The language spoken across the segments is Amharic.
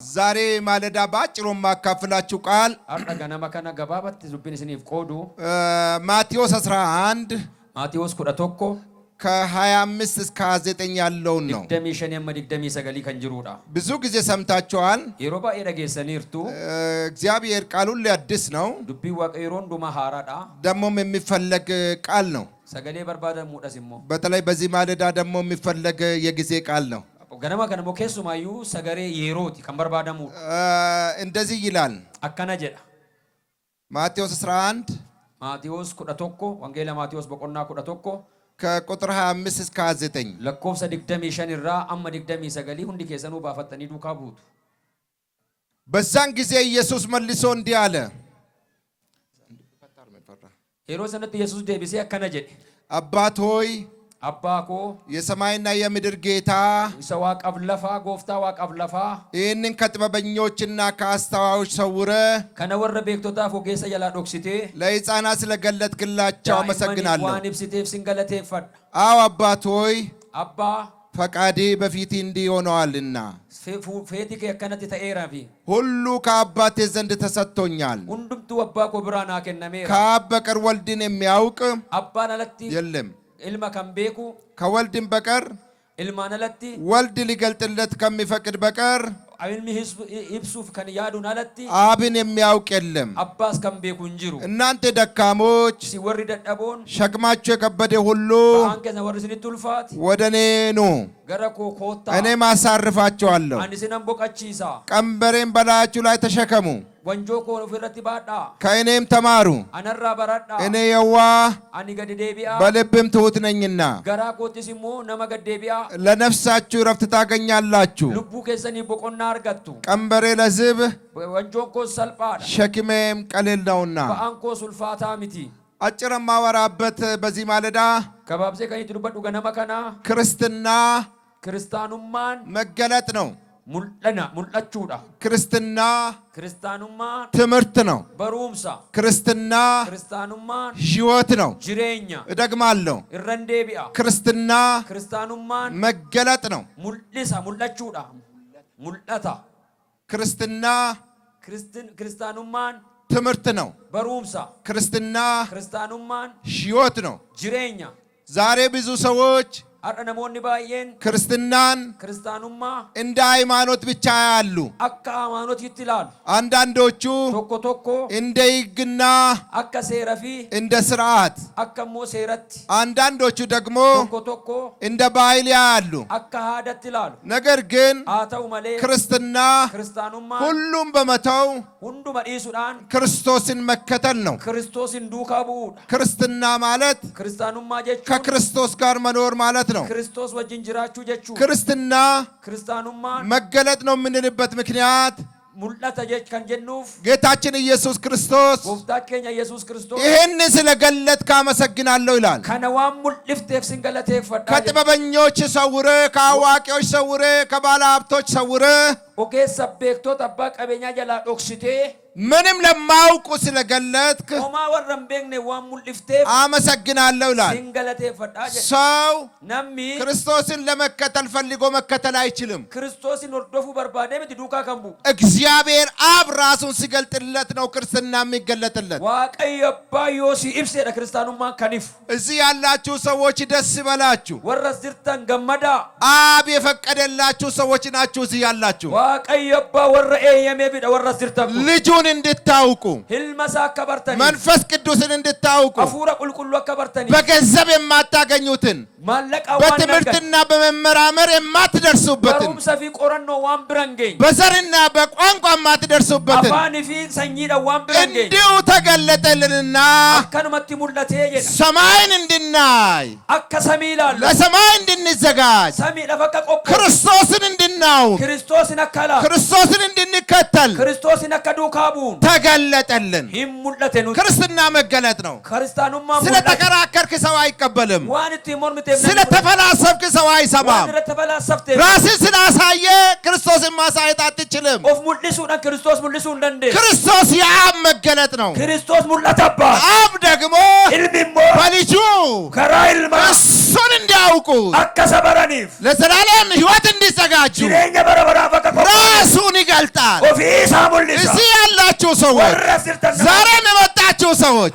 ዛሬ ማለዳ ባጭሩ ማካፈላችሁ ቃል ማቴዎስ 11 ከ25 እስከ 29 ያለውን ነው። ብዙ ጊዜ ሰምታችኋል። እግዚአብሔር ቃሉን ሊያድስ ነው፣ ደሞም የሚፈለግ ቃል ነው። በተለይ በዚህ ማለዳ ደግሞ የሚፈለግ የጊዜ ቃል ነው። ገነማ ከነሞ ከሱማዩ ሰገሬ የሮቲ ከመርባዳሙ እንደዚህ ይላል። አከና ጀዳ ማቴዎስ 11 ማቴዎስ 11 ወንጌል ማቴዎስ በቆና 11 ከቁጥር 25 እስከ 29 ለኮፍሰ ድግደም ይሸንራ አማ ድግደም ይሰገሊ ሁንዲ ከሰኑ ባፈጠኒ ዱካቡት። በዛን ጊዜ ኢየሱስ መልሶ እንዲህ አለ። ሄሮድስ ኢየሱስ ደብሲ አከና ጀዳ አባት ሆይ አባኮ የሰማይና የምድር ጌታ ሰዋቅ አብለፋ ጎፍታ ዋቅ አብለፋ ይህንን ከጥበበኞችና ከአስተዋዮች ሰውረ ከነወረ ቤክቶታ ፎጌሰ ያላ ዶክሲቴ ለሕፃናት ስለገለጥክላቸው አመሰግናለሁ። ዋንብሲቴፍ ሲንገለቴፈድ አዎ አባት ሆይ አባ ፈቃዴ በፊት እንዲህ ሆነዋልና ፌቲከ ከነቲ ተኤራፊ ሁሉ ከአባቴ ዘንድ ተሰጥቶኛል። ሁንዱምቱ አባኮ ብራና ከነሜ ከአብ በቀር ወልድን የሚያውቅ አባን አለቲ የለም፣ ኢልማ ከንቤኩ ከወልድም በቀር ኢልማን አለቲ ወልድ ሊገልጥለት ከሚፈቅድ በቀር አይልሚ ህዝብ ይብሱፍ ከን ያዱን አለቲ አብን የሚያውቅ የለም። አባስ ከንቤኩ እንጅሩ እናንተ ደካሞች ሲወሪ ደደቦን ሸክማችሁ የከበደ ሁሉ አንከዘ ወርስኒ ቱልፋት ወደኔ ኑ ገረኮ ኮታ እኔም አሳርፋችኋለሁ። አንሲነም ቦቀቺሳ ቀንበሬን በላያችሁ ላይ ተሸከሙ ወንጆኮ ፍረቲ ባዳ ከእኔም ተማሩ አነራ በራዳ እኔ የዋህ አኒ ገድ ዴቢያ በልብም ትሁት ነኝና ገራ ኮቲሲሞ ነመገድ ዴቢያ ለነፍሳችሁ ረፍት ታገኛላችሁ። ልቡ ከሰኒ ቦቆና አርገቱ ቀንበሬ ለዝብ ወንጆኮ ሰልጳዳ ሸክሜም ቀሊል ነውና። በአንኮ ሱልፋታ ሚቲ አጭር ማወራበት በዚህ ማለዳ ከባብሴ ከኒት ዱበዱ ገነማ ከና ክርስትና ክርስቲያኑማን መገለጥ ነው። ሙልጣቹዳ ክርስትና ትምህርት ነው። በሩምሳ ክርስትናን ሕይወት ነው። ጅሬኛ እደግማለሁ፣ እረንዴቢያ ክርስቲያኑማን መገለጥ ነው። ሙልጣቹዳ ሙልጣታ ክርስቲያኑማን ትምህርት ነው። በሩምሳ ክርስትናን ሕይወት ነው። ጅሬኛ ዛሬ ብዙ ሰዎች አረነሞኒ ባየን ክርስቲያኑማ እንደ ሃይማኖት ብቻ ያሉ አካ ሃይማኖት ይትላል። አንዳንዶቹ ቶኮ እንደ ሕግና አካ ሴረፊ እንደ ስርዓት አካሞ ሴረት አንዳንዶቹ ደግሞ ቶኮ እንደ ባህል ያሉ አካ ሀደት ይላሉ። ነገር ግን አተው መሌ ክርስቲያኑማ ሁሉም በመተው ሁንዱ መዲሱዳን ክርስቶስን መከተል ነው። ክርስቶስን ዱካቡ ክርስትና ማለት ክርስቲያኑማ ጀቹ ከክርስቶስ ጋር መኖር ማለት ነው። ክርስቶስ ወጅንጅራቹ ጀቹ ክርስቲያኑማ መገለጥ ነው የምንልበት ምክንያት ሙልጣታ ጀች ከንጀኑፍ ጌታችን ኢየሱስ ክርስቶስ ወፍታከኛ ኢየሱስ ክርስቶስ ይሄን ስለገለጥክ አመሰግናለሁ ይላል። ከነዋም ሙልፍቴፍ ሲንገለቴፍ ፈዳ ከጥበበኞች ሰውረ፣ ከአዋቂዎች ሰውረ፣ ከባለ ሀብቶች ሰውረ ኦኬስ ሰቤክቶ ጠባ ቀበኛ ጀላ ዶክሲቴ ምንም ለማውቁ ስለገለጥክ ኦማ ወረምቤግኔ ዋም ሙልፍቴፍ አመሰግናለሁ ይላል። ሲንገለቴፍ ፈዳ ሰው ነሚ ክርስቶስን ለመከተል ፈልጎ መከተል አይችልም። ክርስቶስን ወርዶፉ በርባዴ ምት ዱካ ከምቡ እግዚአብሔር አብ ራሱን ሲገልጥለት ነው ክርስትና የሚገለጥለት። ዋቀይ አባዮሲ ኢብሴ ለክርስቲያኑማ ከኒፍ እዚህ ያላችሁ ሰዎች ደስ ይበላችሁ። ወረስ ድርተን ገመዳ አብ የፈቀደላችሁ ሰዎች ናችሁ እዚህ ያላችሁ። ዋቀይ አባ ወረኤ የሜቢዳ ወረስ ድርተን ልጁን እንድታውቁ ህልመሳ ከበርተኒ መንፈስ ቅዱስን እንድታውቁ አፉራ ቁልቁሉ ከበርተኒ በገንዘብ የማታገኙትን በትምህርትና በመመራመር የማትደርሱበትን ሰፊ ቆረኖ ዋን ብረንገኝ በዘርና በቋንቋ የማትደርሱበትን አፋኒፊ ሰኝዳ ዋን ብረንገኝ እንዲሁ ተገለጠልንና አከኑመቲ ሙለቴ የዳ ሰማይን እንድናይ አከሰሚላል ለሰማይ እንድንዘጋጅ ሰሚ ለፈቀ ቆቆ ክርስቶስን እንድናውቅ ክርስቶስን አከላ ክርስቶስን እንድንከተል ክርስቶስን አከዱካቡን ተገለጠልን። ይም ሙለቴኑ ክርስትና መገለጥ ነው። ክርስቲያኑማ ስለተከራከርክ ሰው አይቀበልም። ዋንቲ ሞርምቴ ስለተፈላሰፍክ ሰው አይሰማም። ስለተፈላሰፍተ ራስን ስላሳየ ክርስቶስን ማሳየት አትችልም። ኦፍ ሙልሱና ክርስቶስ ሙልሱ እንደንደ ክርስቶስ የአብ መገለጥ ነው። ክርስቶስ ሙላታባ አብ ደግሞ ኢልሚሞ በልጁ ከራይልማ እሱን እንዲያውቁ አከሰበረኒፍ ለዘላለም ሕይወት እንዲዘጋጁ ጅሬኛ በረበራ ፈቀቆ ራሱን ይገልጣል። ኦፊሳ ሙልሳ እዚህ ያላችሁ ሰዎች ዛሬም የመጣችሁ ሰዎች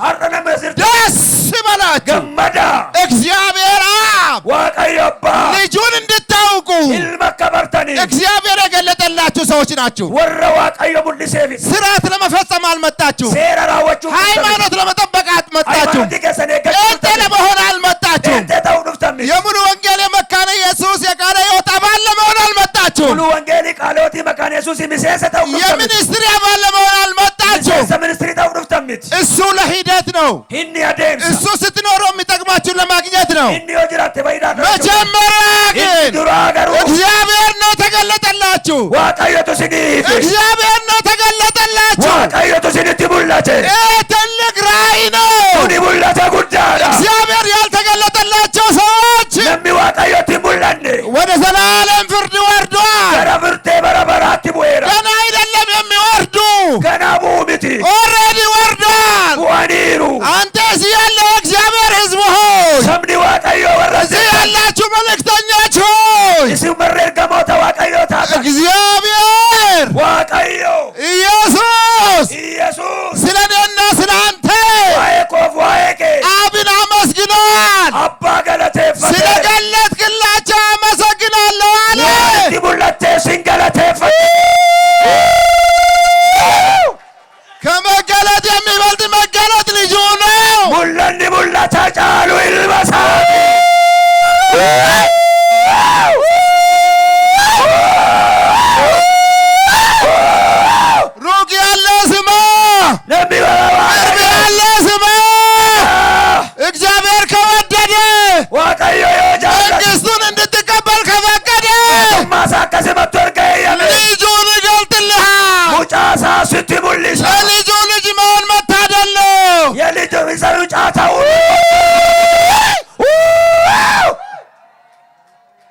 ደስ ይበላችሁ። ገመዳ እግዚአብሔር አብ ዋቀዮ አባ ልጁን እንድታውቁ ኢልመከበርተኒ እግዚአብሔር የገለጠላችሁ ሰዎች ናችሁ። ወረ ዋቀዮ ሙልሴፊ ስርዓት ለመፈጸም አልመጣችሁ። ሴራራዎቹ ሃይማኖት ለመጠበቅ አልመጣችሁ። እንተ ለመሆን አልመጣችሁ። የሙሉ ወንጌል የመካነ ኢየሱስ የቃለ ሕይወት አባል ለመሆን አልመጣችሁ። ሙሉ ወንጌል ቃለ ሕይወት የመካነ ኢየሱስ የሚሰሰተው የሚኒስትሪ አባል ለመሆን አልመጣችሁ። ሚኒስትሪ ተውሩፍተምት እሱ ለሂደት ነው። ሂኒ አደምሳ እሱ ስትኖሩ የሚጠቅማችሁን ለማግኘት ነው። ሂኒ ወጅራት ባይዳ መጀመሪያ ግን እግዚአብሔር ነው ተገለጠላችሁ። ዋቀዮቱ ሲኒፍ እግዚአብሔር ነው ተገለጠላችሁ። ዋቀዮቱ ሲኒት ሙላቴ ትልቅ ራእይ ነው። ቱኒ ሙላቴ ጉዳዳ እግዚአብሔር ያልተገለጠላቸው ሰዎች ለሚ ዋቀዮቱ ሙላኔ ወደ ዘላለም ፍርድ ወርዷል። ገረብርቴ በረበራት ቦይራ ገና አይደለም የሚወርዱ ገና ሙሚቲ ኦልሬዲ ወርዷል። ዋኒሩ አንተ እዚህ ያለው እግዚአብሔር ሕዝብ ሆይ ሰምኒ ዋቀዮ ወረዚ እዚህ ያላችሁ መልእክተኞች ሆይ እሱ መረር ገሞታ ዋቀዮ ታታ እግዚአብሔር ዋቀዮ ኢየሱስ ስለ እኔና ስለ አንተ ዋይኮፍ ዋይኬ አብን አመስግኗል። አባ ገለቴፈ ስለ ገለጥክላቸው አመሰግናለሁ አለ። ዲቡላቴ ሲንገለቴፈ ከመገለጥ የሚበልጥ መገለጥ ልጁ ነው። ሙለኒ ሙላታ ጫሉ ይልበሳ ሩቅ ያለ ስማ፣ ለሚበረባ ቅርብ ያለ ስማ። እግዚአብሔር ከወደደ ዋቀዮ የወጃለ መንግሥቱን እንድትቀበል ከፈቀደ ማሳከስ መጥወርቀ ልጁን ይገልጥልሃል። ሙጫሳ ስቲ ሙሊሳ ለልጁ ልጅ መሆን መታደል ነው። የልጁ ሚሰሩ ጫታው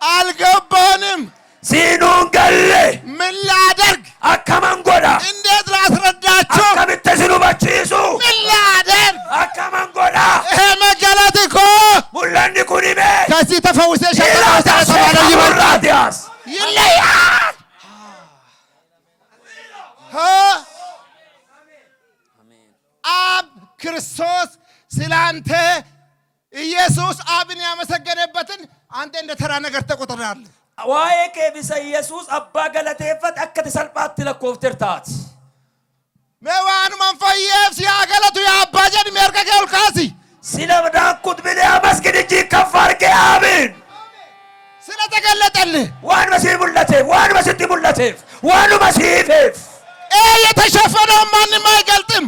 አልገባንም። ሲኑን ገሌ ምን ላደርግ? አከመንጎዳ እንዴት ላስረዳችሁ? አከምተስኑ በቺሱ ምን ላደርግ? አከመንጎዳ ይሄ መገለጥ እኮ ሙለኒ ኩኒሜ ከዚህ ተፈውሰሽ ኢላታሰተባለ ይበራዲያስ ይለያል። አብ ክርስቶስ ስላንተ ኢየሱስ አብን ያመሰገነበትን አንተ እንደ ተራ ነገር ተቆጥራለህ። ዋይኬ ቢሰ ኢየሱስ አባ ገለቴፈት አከተ ሰልጳት ለኮፍተርታት መዋን መንፈየፍ ሲያገለቱ ያባጀን ሚርከከል ካሲ ሲለምዳኩት ቢለ መስጊድ እጅ ከፋርከ አብን ስለተገለጠልህ ዋን መሲህ ሙላቴ ዋን መስቲ ሙላቴ ዋኑ መሲህ የተሸፈነው ማንም አይገልጥም።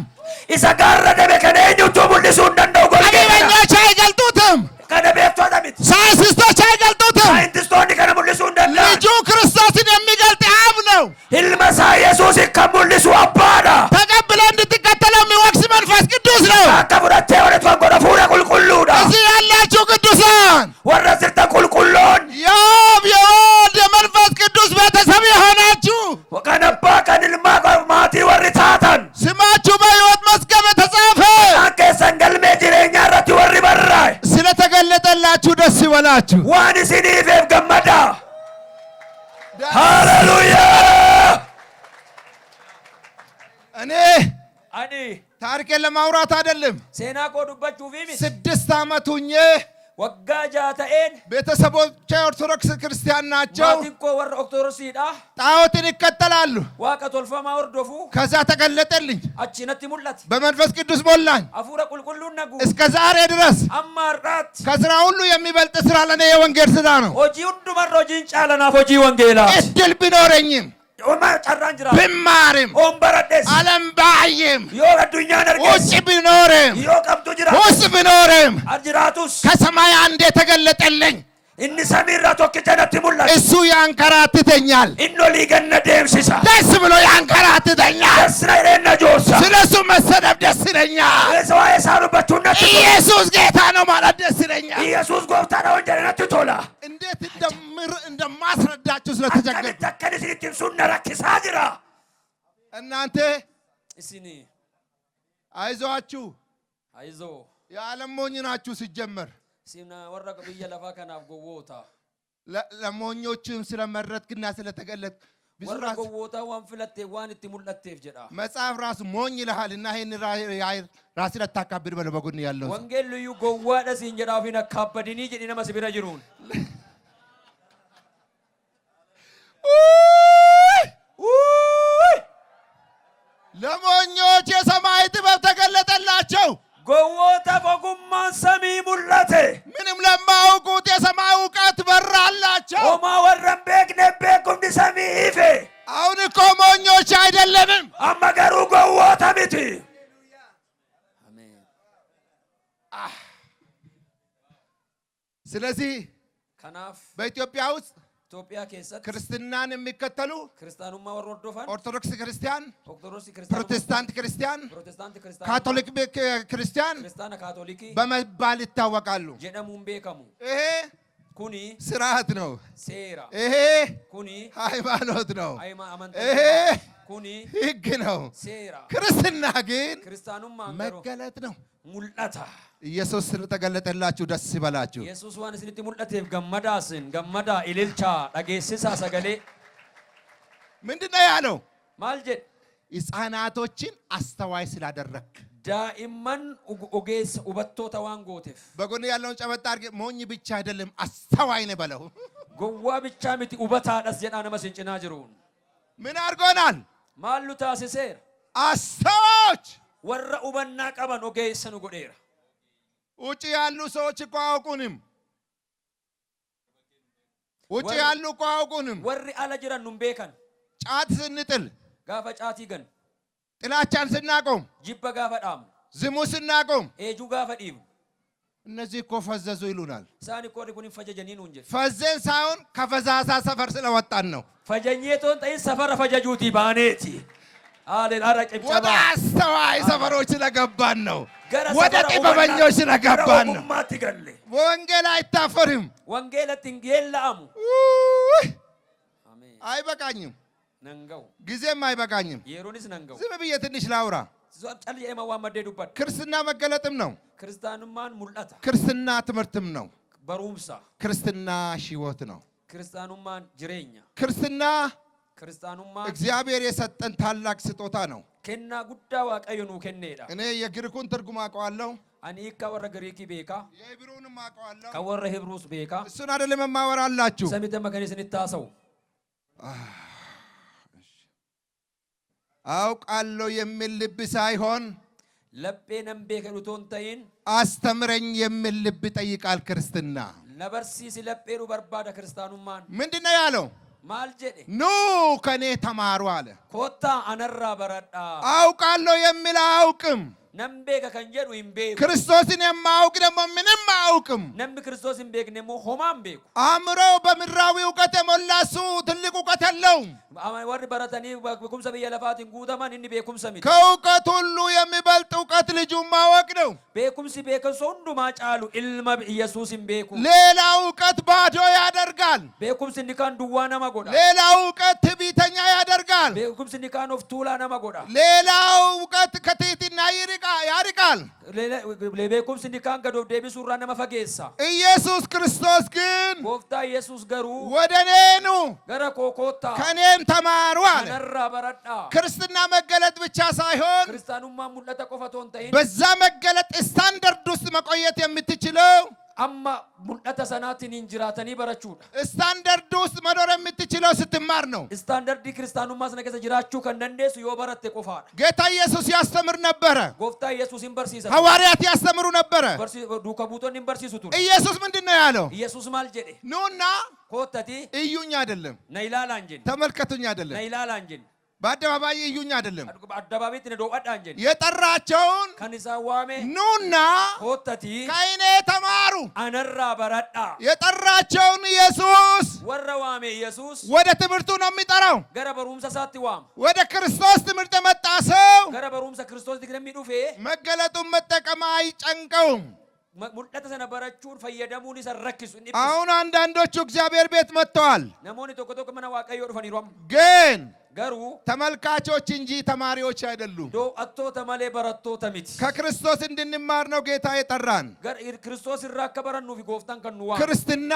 ኢሰጋረደ በከነኙቱ ሙልሱ እንደው ጎልገኛች አይገልጡትም። ከነቤቷ ዳሚት ሳይንቲስቶች አይገልጡትም። ሳይንቲስቶች ከነሙልሱ እንደው ልጁ ክርስቶስን የሚገልጥ አብ ነው። ኢልመሳ ኢየሱስ ከሙልሱ አባዳ ተቀብለ እንድትከተለው የሚወቅስ መንፈስ ቅዱስ ነው። አከቡራቴ ወለቷ ጎረፉራ ቁልቁሉዳ እዚህ ያላችሁ ቅዱሳን ወረዝርተ ቁልቁሎን የአብ የወልድ የመንፈስ ቅዱስ ቤተሰብ የሆናችሁ ወከነባ ከንልማ ማቲ ወሪታታን ስማችሁ በሕይወት መዝገብ የተጻፈ አንከሰንገል ሜጅሬኛ ረት ወሪ በራይ ስለተገለጠላችሁ ደስ ይበላችሁ። ዋን ሲኒፌፍ ገመዳ ሃሌሉያ። እኔ አኒ ታሪኬን ለማውራት አይደለም። ሴና ቆዱባችሁ ቢሚ 6 ዓመት ሁኜ ወጋ ጃታኤን ቤተሰቦቼ ኦርቶዶክስ ክርስቲያን ናቸው። ማቲንኮ ወር ኦርቶዶክሲዳ ጣዖትን ይከተላሉ። ዋቀ ቶልፈማ ወርዶፉ ከዛ ተገለጠልኝ። አቺነቲ ሙላት በመንፈስ ቅዱስ ሞላኝ። አፉረ ቁልቁሉን ነጉ እስከ ዛሬ ድረስ አማራት ከስራ ሁሉ የሚበልጥ ስራ ለኔ የወንጌል ስራ ነው። ሆጂ ሁንዱ መሮጂን ጫለና ሆጂ ወንጌላ እድል ቢኖረኝም ብማርም ዓለም ባይም ውጭ ቢኖርም ውስጥ ቢኖርም ከሰማይ አንድ የተገለጠልኝ እሱ ያንከራትተኛል። ደስ ብሎ ያንከራትተኛል። ስለ እሱ መሰደብ ደስ ይለኛል። ኢየሱስ ጌታ ነው ማለት ደስ ይለኛል። እንዴት እንደማስረዳችሁ ስለተቸገርኩ እናንተ አይዟችሁ፣ የዓለም ሞኝ ናችሁ ሲጀመር ሲና ወራ ብየ ለፋ ከናፍ ጎዎታ ለሞኞችም ስለመረጥክና ስለተገለጥክ ወራ ጎዎታ ዋን ፍለቴ ዋን እትሙለቴፍ ጀዳ መጽሐፍ ራሱ ሞኝ ይልሃልና ይሄን ራስ ለታካብድ በለው በጎን ያለው ወንጌል ልዩ ጎዋዳ ሲን ጀዳፊና ካበድኒ ጀዲና መስቢራ ጅሩን ለሞኞች የሰማይ ጥበብ ተገለጠላቸው ጎዎታ በጉማን ሰሚ ሙለቴ ምንም ለማያውቁት የሰማይ ዕውቀት በራላቸው ኦማ ወረን ቤክነ ቤኩም ዲሰሚ ኢፌ አሁን እኮ ሞኞች አይደለንም አመገሩ ጎዎታ ሚቲ አሜን ስለዚህ ከናፍ በኢትዮጵያ ውስጥ ኢትዮጵያ ከሰት ክርስትናን የሚከተሉ ክርስቲያኑማ ወርዶፋን ኦርቶዶክስ ክርስቲያን ክርስቲያን ፕሮቴስታንት ክርስቲያን ክርስቲያን ካቶሊክ ክርስቲያን ክርስቲያን ካቶሊክ በመባል ይታወቃሉ ጀደሙን ቤከሙ ይሄ ኩኒ ስርዓት ነው ሴራ ይሄ ኩኒ ሃይማኖት ነው አመንታ ይሄ ኩኒ ህግ ነው ሴራ ክርስትና ግን ክርስቲያኑማ መገለጥ ነው ሙላታ ኢየሱስ ስለተገለጠላችሁ ደስ ይበላችሁ ኢየሱስ ዋን ስለቲ ሙላቴፍ ገመዳስን ገመዳ ኢልልቻ ዳጌሲሳ ሰገሌ ምንድነው ያለው ማልጀ ሕፃናቶችን አስተዋይ ስላደረክ ዳኢማን ኦጌስ ኡበቶታ ዋን ጎቴፍ በጎን ያለውን ጨበጣ አርገ ሞኝ ብቻ አይደለም አስተዋይ ነው በለው ጎዋ ብቻ ምት ኡበታ ዳስ ጀዳነ መስንጭና ጅሩን ምን አርጎናል ማሉ ታሲሴር አስተዋዮች ወረ ኡበና ቀበን ኦጌስኑ ጎዴራ ውጪ ያሉ ሰዎች እኮ አያውቁንም ውጪ ያሉ እኮ አያውቁንም ወሪ አለ ጅራን ኑም ቤከን ጫት ስንጥል ጋፈ ጫት ይገን ጥላቻን ስናቆም ጅበ ጋፈ ዳም ዝሙ ስናቆም ኤጁ ጋፈ ዲብ እነዚህ እኮ ፈዘዙ ይሉናል ሳኒ ኮሪ ኩኒ ፈጀጀኒ ነው እንጂ ፈዘን ሳይሆን ከፈዛዛ ሰፈር ስለወጣን ነው ፈጀኘቶን ጠይ ሰፈር ፈጀጁቲ ባኔቲ አሌል አራጭም ጨባ ወደ አስተዋይ ሰፈሮች ስለገባን ነው ወደ ጥበበኞች ስለገባን ነው ወንጌል አይታፈርም ወንጌል ትንጌላሙ አሜን አይበቃኝም ነንገው ጊዜም አይበቃኝም የሮኒስ ነንገው ዝም ብዬ ትንሽ ላውራ ዞጣል የማዋመደዱበት ክርስትና መገለጥም ነው ክርስቲያኑማን ሙላታ ክርስትና ትምህርትም ነው በሩምሳ ክርስትና ሕይወት ነው ክርስቲያኑማን ጅሬኛ ክርስትና ክርስቲያኑማን እግዚአብሔር የሰጠን ታላቅ ስጦታ ነው ከና ጉዳ ዋቀዩኑ ከነዳ እኔ የግሪኩን ትርጉም አውቀዋለሁ አኒ ከወረ ግሪኪ ቤካ የሂብሩንም አውቀዋለሁ ከወረ ሂብሩስ ቤካ እሱን አይደለም የማወራላችሁ ሰሚተ መከኒስን ይታሰው አውቃለሁ የሚል ልብ ሳይሆን ለቤ ነምቤ ከዱቶን ተይን አስተምረኝ የሚል ልብ ይጠይቃል ክርስትና ለበርሲስ ለቤሩ በርባዳ ክርስቲያኑማን ምንድነው ያለው ማልጀዴ ኑ ከኔ ተማሩ አለ ኮታ አነራ በረዳ አውቃለሁ የሚል አያውቅም ነምቤ ከከንጀዱ ይምቤ ክርስቶስን የማያውቅ ደግሞ ምንም አያውቅም ነም ክርስቶስን ቤክነሞ ሆማም ቤኩ አእምሮው በምድራዊ ዕውቀት የሞላ እሱ ትልቅ ዕውቀት የለውም ወር በረተኒ በኩምሰ በየለፋትን ጉተማን እንዲ ቤኩም ሰሚ ከእውቀት ሁሉ የሚበልጥ ዕውቀት ልጁን ማወቅ ነው ቤኩምሲ ቤከን ሶንዱ ማጫሉ ኢልማ ኢየሱስን ቤኩ ሌላ ዕውቀት ባዶ ያደርጋል ቤኩምሲ እንዲካን ዱዋ ነማ ጎዳ ሌላ ዕውቀት ትዕቢተኛ ያደርጋል ቤኩምሲ እንዲካን ኦፍ ቱላ ነማ ጎዳ ሌላ ዕውቀት ከትሕትና ያርቃል ቤኩምሲ እንዲካን ገዶፍ ዴቢሱራ ነማ ፈጌሳ ኢየሱስ ክርስቶስ ግን ጎፍታ ኢየሱስ ገሩ ወደ እኔ ኑ ገረ ኮኮታ ከኔም ተማሩ አለ አነራ በረዳ ክርስትና መገለጥ ብቻ ሳይሆን ክርስቲያኑማ ሙለተ ቆፈቶን ተይን በዛ መገለጥ ስታንዳርድ ውስጥ መቆየት የምትችለው አማ ሙለተ ሰናትን እንጅራተኒ በረቹዳ ስታንዳርድ ውስጥ መኖር የምትችለው ስትማር ነው ስታንዳርድ ክርስቲያኑማ ስነከሰ ጅራቹ ከነንዴሱ ዮበረተ ቆፋዳ ጌታ ኢየሱስ ያስተምር ነበረ ጎፍታ ኢየሱስ ይንበርሲሰ ሐዋርያት ያስተምሩ ነበረ ዱከ ቡቶን ይንበርሲሱቱ ኢየሱስ ምንድነው ያለው ኢየሱስ ማልጀዴ ኑና ኮተቲ እዩኝ አይደለም ነይላላ እንጂ ተመልከቱኝ አይደለም ነይላላ እንጂ በአደባባይ እዩኝ አይደለም አደባባይት ነው ወጣ እንጂ የጠራቸውን ከኒሳ ዋሜ ኑና ኮተቲ ከእኔ ተማሩ አነራ በረዳ የጠራቸውን ኢየሱስ ወረ ዋሜ ኢየሱስ ወደ ትምህርቱ ነው የሚጠራው ገረ በሩምሰ ሳቲ ዋም ወደ ክርስቶስ ትምህርት የመጣ ሰው ገረ በሩምሰ ክርስቶስ ድግረሚ ዱፌ መገለጡን መጠቀም አይጨንቀውም ሙልጠተ ሰነበረቹን ፈየደሙን ይሰረክሱ አሁን አንዳንዶቹ እግዚአብሔር ቤት መጥተዋል ነሞኒ ቶኮ ቶኮ መና ዋቀዮ ዱፈኒሮም ግን ገሩ ተመልካቾች እንጂ ተማሪዎች አይደሉም። ዶ አቶ ተማሌ በረቶ ተሚት ከክርስቶስ እንድንማር ነው ጌታ የጠራን። ገር ክርስቶስ ይራከበረኑ ቢጎፍታን ከኑዋ ክርስትና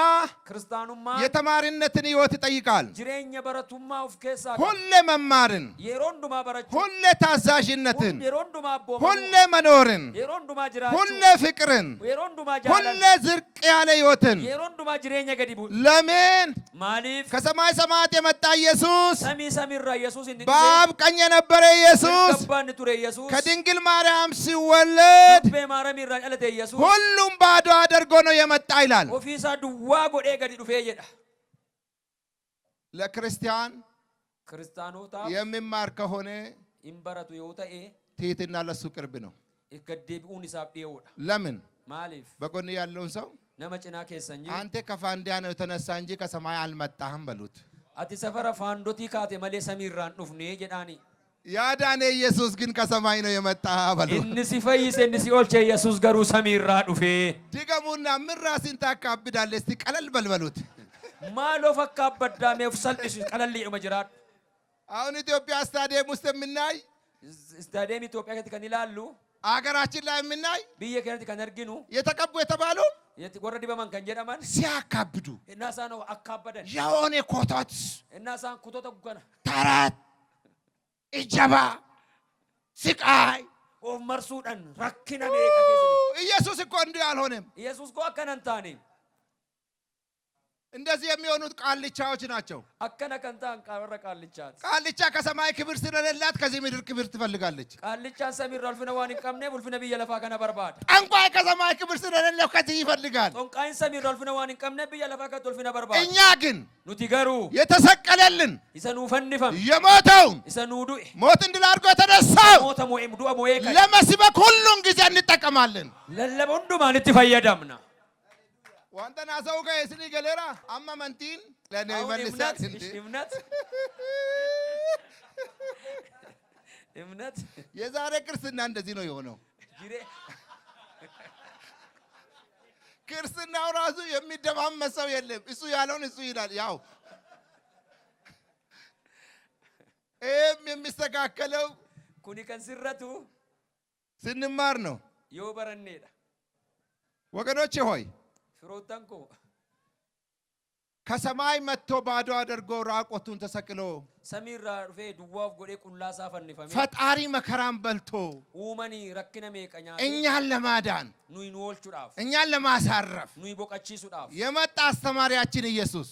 ክርስቲያኑማ የተማሪነትን ሕይወት ይጠይቃል። ጅሬኛ በረቱማ ኡፍ ኬሳ ሁሌ መማርን፣ የሮንዱማ በረቹ ሁሌ ታዛዥነትን፣ የሮንዱማ አቦ ሁሌ መኖርን፣ የሮንዱማ ጅራቹ ሁሌ ፍቅርን፣ የሮንዱማ ጃላል ሁሌ ዝቅ ያለ ሕይወትን። የሮንዱማ ጅሬኛ ገዲቡ ለምን ማሊፍ ከሰማይ ሰማያት የመጣ ኢየሱስ ሰሚ ሰሚራ ኢየሱስ እንዴ በአብ ቀኝ የነበረ ኢየሱስ ገባን ቱሬ ኢየሱስ ከድንግል ማርያም ሲወለድ በማርያም ይራቀለተ ኢየሱስ ሁሉም ባዶ አድርጎ ነው የመጣ ይላል። ኦፊሳ ዱዋ ጎዴ ገዲ ዱፌ ይዳ ለክርስቲያን ክርስቲያኖታ የሚማር ከሆነ ኢምበረቱ ይወጣኤ ትህትና ለሱ ቅርብ ነው። ይከደብኡን ይሳብ ይወዳ ለምን ማሊፍ በጎን ያለውን ሰው ነመጭና ከሰኝ አንተ ከፋንዲያ ነው የተነሳ እንጂ ከሰማይ አልመጣህም በሉት። አቲ ሰፈራ ፋንዶቲ ካቴ ማሌ ሰሚራን ዱፍኔ ጀዳኒ ያዳነ ኢየሱስ ግን ከሰማይ ነው የመጣ በሉት። እንሲ ፈይስ እንሲ ኦልቼ ኢየሱስ ገሩ ሰሚራ ዱፌ ድገሙና ምን ራስን ታካብዳለህ? እስቲ ቀለል በልበሉት። ማሎ ፈካ በዳሜ ፍሰልሽ ቀለል ይመጅራት አሁን ኢትዮጵያ ስታዲየም ውስጥ የምናይ ስታዲየም ኢትዮጵያ ከትከኒላሉ አገራችን ላይ የምናይ ብዬ ከነቲ ከነርጊኑ የተቀቡ የተባሉ ወረዲ በማን ከንጀዳማን ሲያካብዱ እናሳ ነው አካበደን የሆነ ኮቶት እናሳን ኩቶተ ጉከና ተረት እጀባ ስቃይ ኦፍ መርሱዳን ረኪና ሜቃ ከሰ ኢየሱስ እኮ እንዲህ አልሆነም። ኢየሱስ ኮ አከነንታኒ እንደዚህ የሚሆኑት ቃልቻዎች ናቸው። አከነ ከንታን ቃወረ ቃልቻት ቃልቻ ከሰማይ ክብር ስለሌላት ከዚህ ምድር ክብር ትፈልጋለች። ቃልቻ ሰሚር አልፍነ ዋን ቀምኔ ወልፍ ነብይ ለፋ ከነ በርባድ ጠንቋይ ከሰማይ ክብር ስለሌለው ከዚህ ይፈልጋል። ጦንቃይን ሰሚር አልፍነ ዋን ቀምኔ ብይ ለፋ ከቶ ወልፍ በርባድ እኛ ግን ኑቲ ገሩ የተሰቀለልን ይሰኑ ፈንፈም የሞተውን ይሰኑ ዱ ሞት እንድል አድርጎ የተነሳው ሞተ ሞኤም ዱ ሞኤ ለመስበክ ሁሉን ጊዜ እንጠቀማለን። ለለቦንዱ ማለት ይፈየዳምና ዋንተ ናሰው ከስኒ ገለራ አማ መንቲን ለኔ ይመልሳል እንዴ እምነት የዛሬ ክርስትና እንደዚህ ነው የሆነው። ክርስትናው ራሱ የሚደማመስ ሰው የለም። እሱ ያለውን እሱ ይላል። ያው የሚስተካከለው ኩኒ ከንስረቱ ስንማር ነው። የወበረኔዳ ወገኖቼ ሆይ ፍሮታንኮ ከሰማይ መጥቶ ባዶ አድርጎ ራቆቱን ተሰቅሎ ሰሚራ ሩፌ ዱዋፍ ጎዴ ቁላሳ ፈንፈም ፈጣሪ መከራን በልቶ ኡመኒ ረክነ ሜቀኛ እኛን ለማዳን ኑይ ኖልቹዳፍ እኛን ለማሳረፍ ኑይ ቦቀቺሱዳፍ የመጣ አስተማሪያችን ኢየሱስ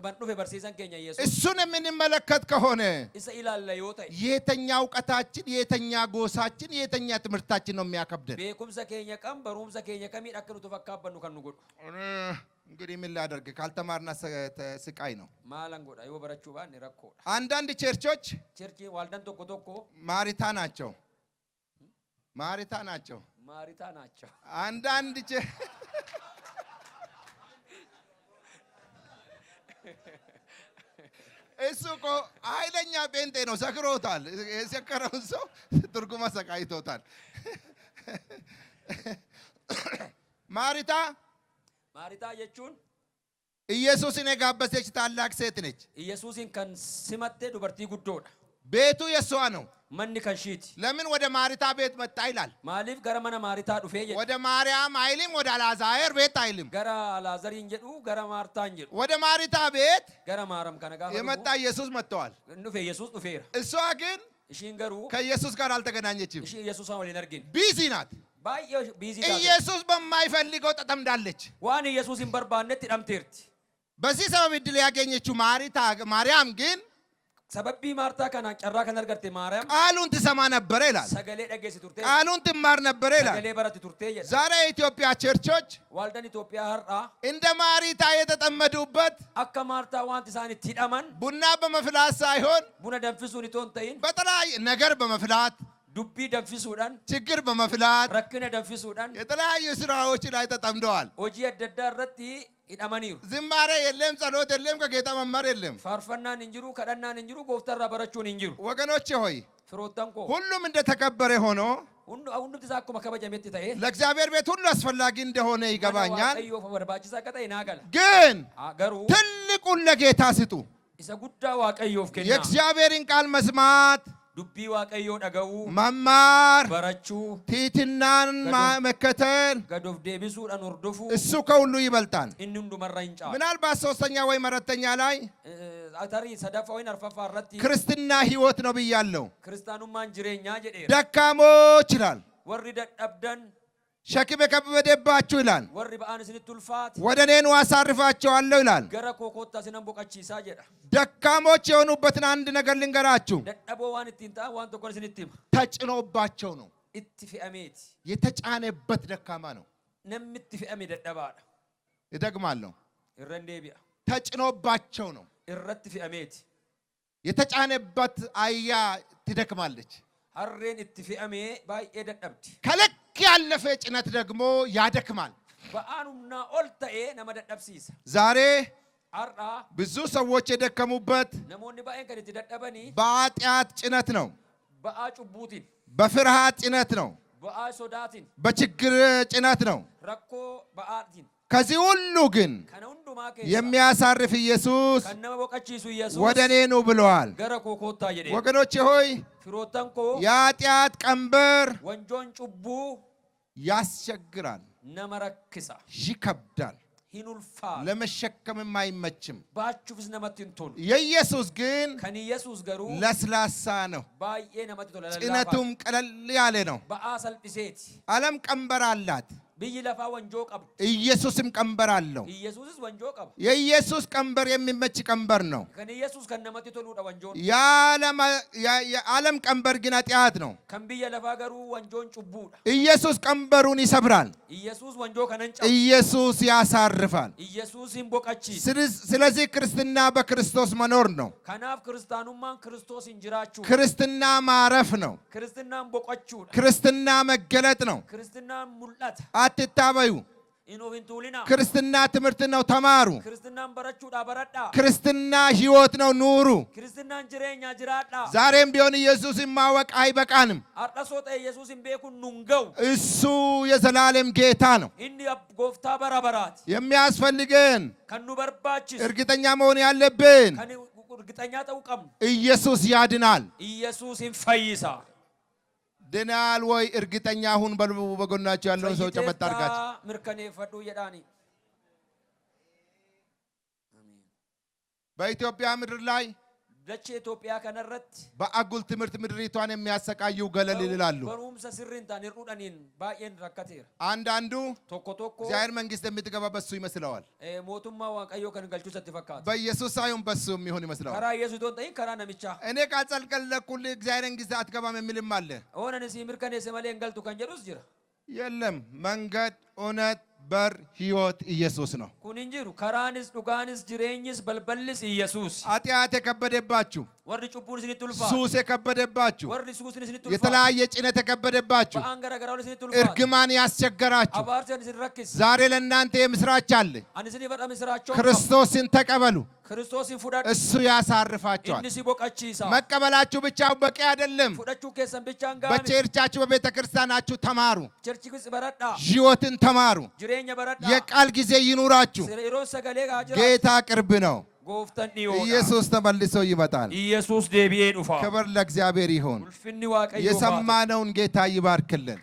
በንዱፌ በርሲሰን ኬኛ ኢየሱስ እሱን የምንመለከት ከሆነ ኢሰ ኢላለ ዮተ የተኛ እውቀታችን፣ የተኛ ጎሳችን፣ የተኛ ትምህርታችን ነው የሚያከብደን። ቤኩምሰ ኬኛ ቀም በሩምሰ ኬኛ ከሚ ዳከኑ ተፈካበኑ ከኑ ጎዱ እንግዲህ ምን ላደርግ ካልተማርና ስቃይ ነው። ማላን ጎዳ ይወበረቹ ባን ረኮ አንዳንድ ቸርቾች ቸርች ዋልዳን ቶኮ ቶኮ ማሪታ ናቸው። ማሪታ ናቸው። ማሪታ ናቸው። አንዳንድ እሱ እኮ ኃይለኛ ጴንጤ ነው። ሰክሮታል። የሰከረውን ሰው ትርጉም አሰቃይቶታል። ማሪታ የቹን ኢየሱስን የጋበዘች ታላቅ ሴት ነች። ኢየሱስን ከን ሲመቴ ዱበርቲ ጉዶዳ ቤቱ የሷ ነው። ማን ከንሺት ለምን ወደ ማሪታ ቤት መጣ ይላል? ማሊፍ ገረመና ማሪታ ዱፌ ወደ ማርያም አይልም፣ ወደ አልዓዛር ቤት አይልም። ገራ አልዓዛር እንጀዱ ገራ ማርታ እንጀዱ ወደ ማሪታ ቤት ገራ ማርያም ከነጋ የመጣ ኢየሱስ መጥተዋል። ዱፌ ኢየሱስ ዱፌራ እሷ ግን እሺን ገሩ ከኢየሱስ ጋር አልተገናኘችም። እሺ ኢየሱስ አሁን ሊነርግን ቢዚ ናት። ቢዚ ኢየሱስ በማይፈልገው ተጠምዳለች። ዋን ኢየሱስን በርባነት ይደምቴርቲ በዚህ ሰበብ እድል ያገኘችው ማርያም ግን ሰበቢ ማርታ ከና ጨራ ከነርገርቴ ማርያም ቃሉን ትሰማ ነበር ይላል። ሰገሌ ደገሲ ቱርቴ ቃሉን ትማር ነበር ይላል። ሰገሌ በረት ቱርቴ ይላል። ዛሬ የኢትዮጵያ ቸርቾች ዋልደን ኢትዮጵያ ሀራ እንደ ማሪታ የተጠመዱበት አከ ማርታ ዋንት ሳኒ ትዳማን ቡና በመፍላት ሳይሆን ቡና ደንፍሱን ይቶንተይን በተለያየ ነገር በመፍላት ዱቢ ደንፍሱዳን ችግር በመፍላት ረክነ ደንፍሱዳን የተለያዩ ስራዎች ላይ ተጠምደዋል። ኦጂ አደዳረቲ ይዳማኒሩ ዝማሬ የለም፣ ጸሎት የለም፣ ከጌታ መማር የለም። ፋርፈናን እንጅሩ ከዳናን እንጅሩ ጎፍተራ በረቹን እንጅሩ። ወገኖቼ ሆይ ፍሮታንኮ ሁሉም እንደተከበረ ሆኖ ሁሉ ተዛኮ መከበጃ ሜት ታይ ለእግዚአብሔር ቤት ሁሉ አስፈላጊ እንደሆነ ይገባኛል። አዮ ወርባጭ ሳቀጣ ይናገላ ግን አገሩ ትልቁን ለጌታ ስጡ። isa guddaa waaqayyoof kenna የእግዚአብሔርን ቃል መስማት dubbii waaqayyoo dhaga'uu መማር barachuu ትሕትናን መከተል gad of deebisuudhaan hordofuu እሱ ከሁሉ ይበልጣል። inni hundumarra hin caalu ምናልባት ሶስተኛ ወይም አራተኛ ላይ tarii sadaffaa ወይን arfaffaa irratti ክርስትና ህይወት ነው ብያለሁ። kiristaanummaan jireenyaa jedheera ደካሞች ይላል፣ warri dadhabdan ሸክም የከበደባችሁ ይላል፣ warri ba'aan isinitti ulfaate ወደ እኔ ኑ አሳርፋቸዋለሁ ይላል። gara koo koottaa isinan boqachiisaa jedha ደካሞች የሆኑበትን አንድ ነገር ልንገራችሁ። dadhaboo waan ittiin ta'an waan tokkon isinitti hima ተጭኖባቸው ነው። itti fe'ameeti የተጫነበት ደካማ ነው። namni itti fe'ame dadhabaadha እደግማለሁ፣ irra hin deebi'a ተጭኖባቸው ነው። irratti fe'ameeti የተጫነበት አህያ ትደክማለች። harreen itti fe'amee baay'ee dadhabdi ከልክ ያለፈ ጭነት ደግሞ ያደክማል። ba'aan humnaa ol ta'ee nama dadhabsiisa ዛሬ har'aa ብዙ ሰዎች የደከሙበት namoonni baay'een kan itti dadhabanii በኃጢአት ጭነት ነው፣ ba'aa cubbuutiin በፍርሃት ጭነት ነው፣ ba'aa sodaatiin በችግር ጭነት ነው። rakkoo ba'aatiin ከዚህ ሁሉ ግን kana hundumaa keessa የሚያሳርፍ ኢየሱስ kan nama boqachiisu Yesuus ወደ እኔ ኑ ብለዋል። gara koo koottaa jedhee ወገኖቼ ሆይ firoottan koo የኃጢአት ቀንበር wanjoon cubbuu ያስቸግራል፣ nama rakkisa ይከብዳል፣ hin ulfaatu ለመሸከምም አይመችም። baachuufis namatti hin tolu የኢየሱስ ግን kan Yesuus garuu ለስላሳ ነው፣ baay'ee namatti tola ጭነቱም ቀለል ያለ ነው። ba'aa salphiseeti ዓለም ቀንበር አላት፣ biyyi lafaa wanjoo qabdu ኢየሱስም ቀንበር አለው። Yesuusis wanjoo qaba የኢየሱስ ቀንበር የሚመች ቀንበር ነው። kan Yesuus kan namatti toluudha wanjoon የዓለም ቀንበር ግን ኃጢአት ነው። kan biyya lafaa garuu wanjoon cubbuudha ኢየሱስ ቀንበሩን ይሰብራል፣ Yesuus wanjoo kanan cabu ኢየሱስ ያሳርፋል። Yesuus hin boqachiisa ስለዚህ ክርስትና በክርስቶስ መኖር ነው። kanaaf kiristaanummaan Kiristoos hin jiraachuu ክርስትና ማረፍ ነው። kiristinaan boqachuudha ክርስትና መገለጥ ነው። kiristinaan mul'ata አትታበዩ። hin of hin tuulinaa ክርስትና ትምህርት ነው፣ ተማሩ። kiristinaan barachuudhaa baradhaa ክርስትና ህይወት ነው፣ ኑሩ። kiristinaan jireenyaa jiraadhaa ዛሬም ቢሆን ኢየሱስን ማወቅ አይበቃንም። har'a soo ta'e Yesuus hin beekun nun ga'u እሱ የዘላለም ጌታ ነው። inni gooftaa bara baraati የሚያስፈልገን kan nu barbaachisu እርግጠኛ መሆን ያለብን kan urgixanyaa ta'uu qabnu ኢየሱስ ያድናል። Yesuus hin fayyisa ድናል ወይ? እርግጠኛ ሁን በሉ። በጎናቸው ያለውን ሰው ጨበጥ አድርጋችሁ mirkaneeffadhu jedhaani በኢትዮጵያ ምድር ላይ dachee Itoophiyaa kanarratti በአጉል ትምህርት ምድሪቷን የሚያሰቃዩ ገለል ይላሉ። barumsa sirriin ta'an hir'uudhaniin baay'een rakkateera አንዳንዱ tokko tokko እግዚአብሔር መንግስት የምትገባ በሱ ይመስለዋል። mootummaa waaqayyoo kan galchuu isatti fakkaata በኢየሱስ ሳይሆን በሱ የሚሆን ይመስለዋል። karaa Yesuus itoo hin ta'in karaa namichaa እኔ ካልጸለይኩልህ እግዚአብሔር መንግስት አትገባም የሚልም አለ። oonan isii mirkaneesse malee hin galtu kan jedhus jira የለም፣ መንገድ፣ እውነት፣ በር፣ ህይወት ኢየሱስ ነው። kun hin jiru karaanis dhugaanis jireenyis balballis Yesuus ኃጢአት የከበደባችሁ፣ warri cubbuun isinitti ulfaatu ሱስ የከበደባችሁ፣ warri suusin isinitti ulfaatu የተለያየ ጭነት የከበደባችሁ፣ ba'aan garagaraa isinitti ulfaatu እርግማን ያስቸገራችሁ abaarsi isin rakkise ዛሬ ለእናንተ የምስራች አለ። ani isinii fadha misiraachoo ክርስቶስን ተቀበሉ፣ Kiristoosin fudhadhu እሱ ያሳርፋችኋል። inni si boqachiisa መቀበላችሁ ብቻ በቂ አይደለም። fudhachuu keessan bichaan gaami በቸርቻችሁ በቤተ ክርስቲያናችሁ ተማሩ፣ ቸርችis baradhaa ህይወትን ተማሩ፣ jireenya baradhaa የቃል ጊዜ ይኑራችሁ። yeroo sagalee gaa jira ጌታ ቅርብ ነው። gooftan dhiyoodha ኢየሱስ ተመልሶ ይመጣል። Yesuus deebi'ee dhufa ክብር ለእግዚአብሔር ይሁን። ulfinni waaqayyoo የሰማነውን ጌታ ይባርክልን።